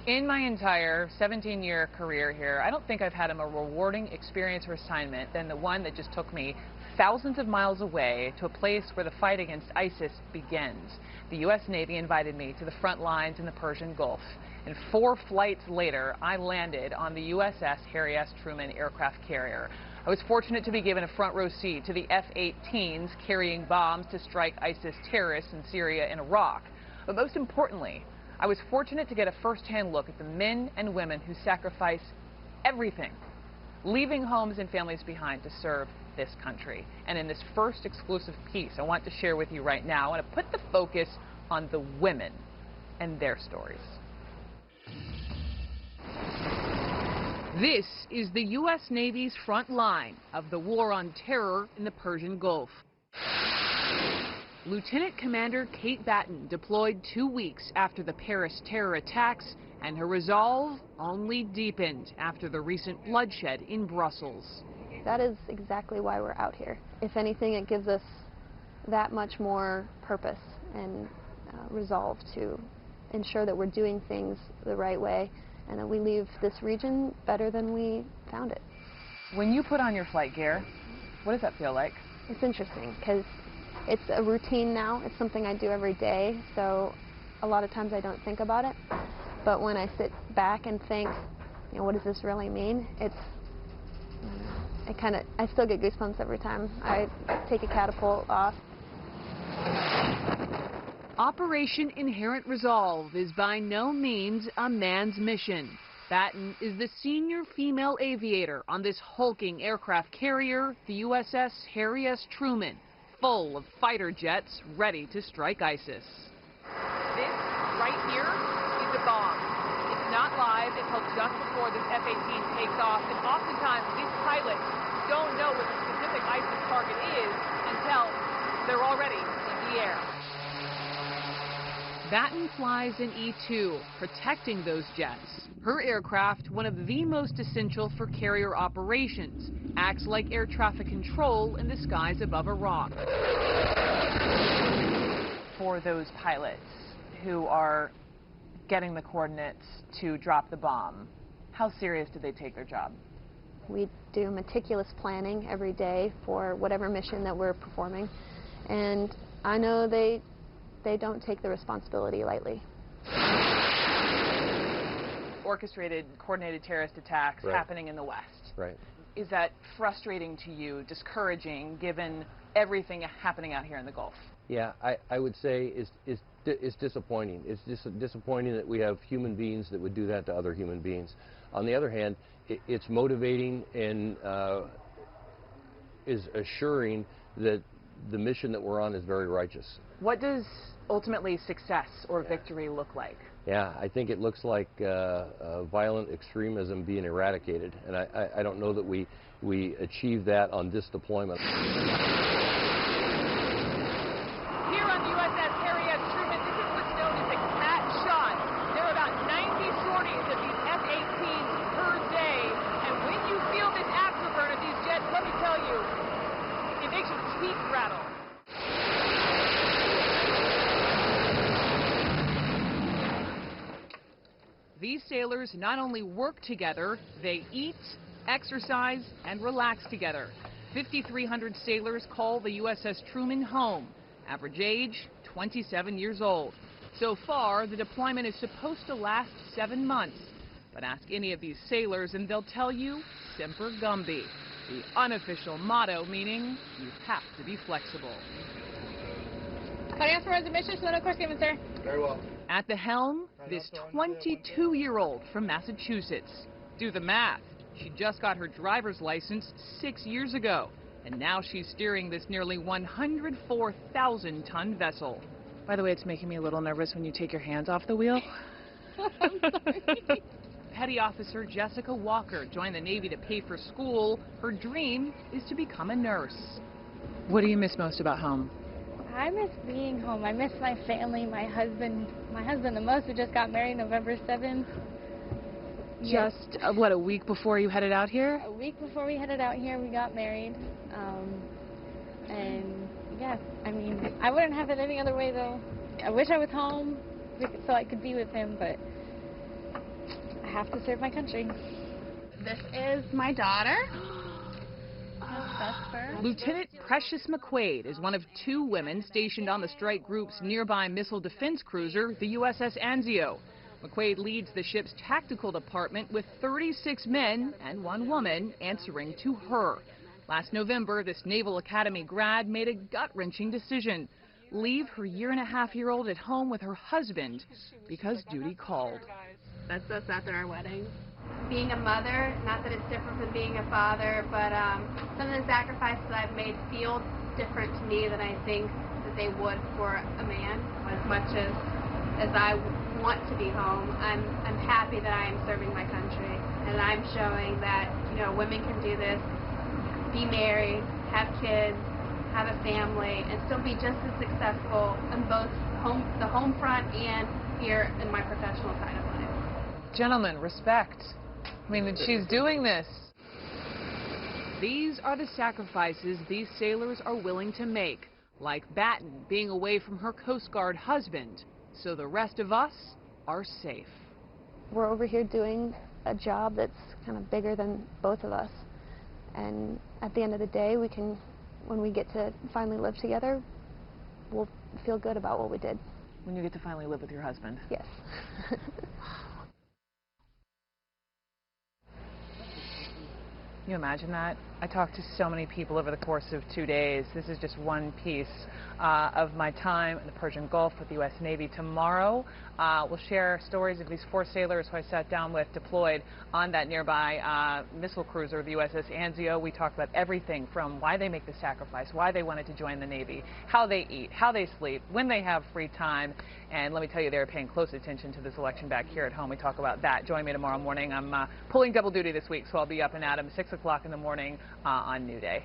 In my entire 17-year career here, I don't think I've had a more rewarding experience or assignment than the one that just took me thousands of miles away to a place where the fight against ISIS begins. The U.S. Navy invited me to the front lines in the Persian Gulf. And 4 flights later, I landed on the USS Harry S. Truman aircraft carrier. I was fortunate to be given a front row seat to the F-18s carrying bombs to strike ISIS terrorists in Syria and Iraq. But most importantly, I was fortunate to get a first-hand look at the men and women who sacrifice everything, leaving homes and families behind to serve this country. And in this first exclusive piece I want to share with you right now, I want to put the focus on the women and their stories. This is the U.S. Navy's front line of the war on terror in the Persian Gulf. Lieutenant Commander Kate Batten deployed 2 weeks after the Paris terror attacks, and her resolve only deepened after the recent bloodshed in Brussels. That is exactly why we're out here. If anything, it gives us that much more purpose and resolve to ensure that we're doing things the right way and that we leave this region better than we found it. When you put on your flight gear, what does that feel like? It's interesting because it's a routine now. It's something I do every day, so a lot of times I don't think about it. But when I sit back and think, you know, what does this really mean? I still get goosebumps every time I take a catapult off. Operation Inherent Resolve is by no means a man's mission. Batten is the senior female aviator on this hulking aircraft carrier, the USS Harry S. Truman, full of fighter jets ready to strike ISIS. This right here is a bomb. It's not live until just before this F-18 takes off, and oftentimes these pilots don't know what the specific ISIS target is until they're already in the air. Batten flies an E-2, protecting those jets. Her aircraft, one of the most essential for carrier operations, acts like air traffic control in the skies above Iraq. For those pilots who are getting the coordinates to drop the bomb, how serious do they take their job? We do meticulous planning every day for whatever mission that we're performing, and I know they don't take the responsibility lightly. Orchestrated, coordinated terrorist attacks happening in the West. Right. Is that frustrating to you, discouraging, given everything happening out here in the Gulf? Yeah, I would say it's disappointing. It's just disappointing that we have human beings that would do that to other human beings. On the other hand, it's motivating and is assuring that the mission that we're on is very righteous. What does ultimately success or victory look like? Yeah, I think it looks like violent extremism being eradicated, and I don't know that we achieve that on this deployment. Here on the USS Harry S. Truman, this is what's known as a cat shot. There are about 90 sorties of these F-18s per day, and when you feel this afterburn of these jets, let me tell you, it makes your teeth rattle. These sailors not only work together, they eat, exercise, and relax together. 5,300 sailors call the USS Truman home. Average age, 27 years old. So far, the deployment is supposed to last 7 months. But ask any of these sailors and they'll tell you, Semper Gumby, the unofficial motto meaning you have to be flexible. Adios for reservations, no course given, sir. Very well. At the helm, this 22-year-old from Massachusetts. Do the math. She just got her driver's license 6 years ago, and now she's steering this nearly 104,000-ton vessel. By the way, it's making me a little nervous when you take your hands off the wheel. I'm sorry. Petty Officer Jessica Walker joined the Navy to pay for school. Her dream is to become a nurse. What do you miss most about home? I miss being home. I miss my family, my husband the most. We just got married November 7th. Just, what, a week before you headed out here? A week before we headed out here, we got married. And, yeah, I mean, I wouldn't have it any other way, though. I wish I was home so I could be with him, but I have to serve my country. This is my daughter. Lieutenant Precious McQuaid is one of 2 women stationed on the strike group's nearby missile defense cruiser, the USS Anzio. McQuaid leads the ship's tactical department with 36 men and 1 woman answering to her. Last November, this Naval Academy grad made a gut-wrenching decision. Leave her 1.5-year-old at home with her husband because duty called. That's us after our wedding. Being a mother, not that it's different from being a father, but some of the sacrifices I've made feel different to me than I think that they would for a man. As much as I want to be home, I'm happy that I am serving my country, and I'm showing that, you know, women can do this, be married, have kids, have a family, and still be just as successful in both the home front and here in my professional side of life. Gentlemen, respect. I mean, she's doing this. These are the sacrifices these sailors are willing to make, like Batten being away from her Coast Guard husband, so the rest of us are safe. We're over here doing a job that's kind of bigger than both of us. And at the end of the day, when we get to finally live together, we'll feel good about what we did. When you get to finally live with your husband? Yes. Can you imagine that? I talked to so many people over the course of 2 days. This is just one piece of my time in the Persian Gulf with the U.S. Navy. Tomorrow, we'll share stories of these 4 sailors who I sat down with deployed on that nearby missile cruiser, the USS Anzio. We talked about everything from why they make the sacrifice, why they wanted to join the Navy, how they eat, how they sleep, when they have free time. And let me tell you, they're paying close attention to this election back here at home. We talk about that. Join me tomorrow morning. I'm pulling double duty this week, so I'll be up and at 'em 6 o'clock in the morning on New Day.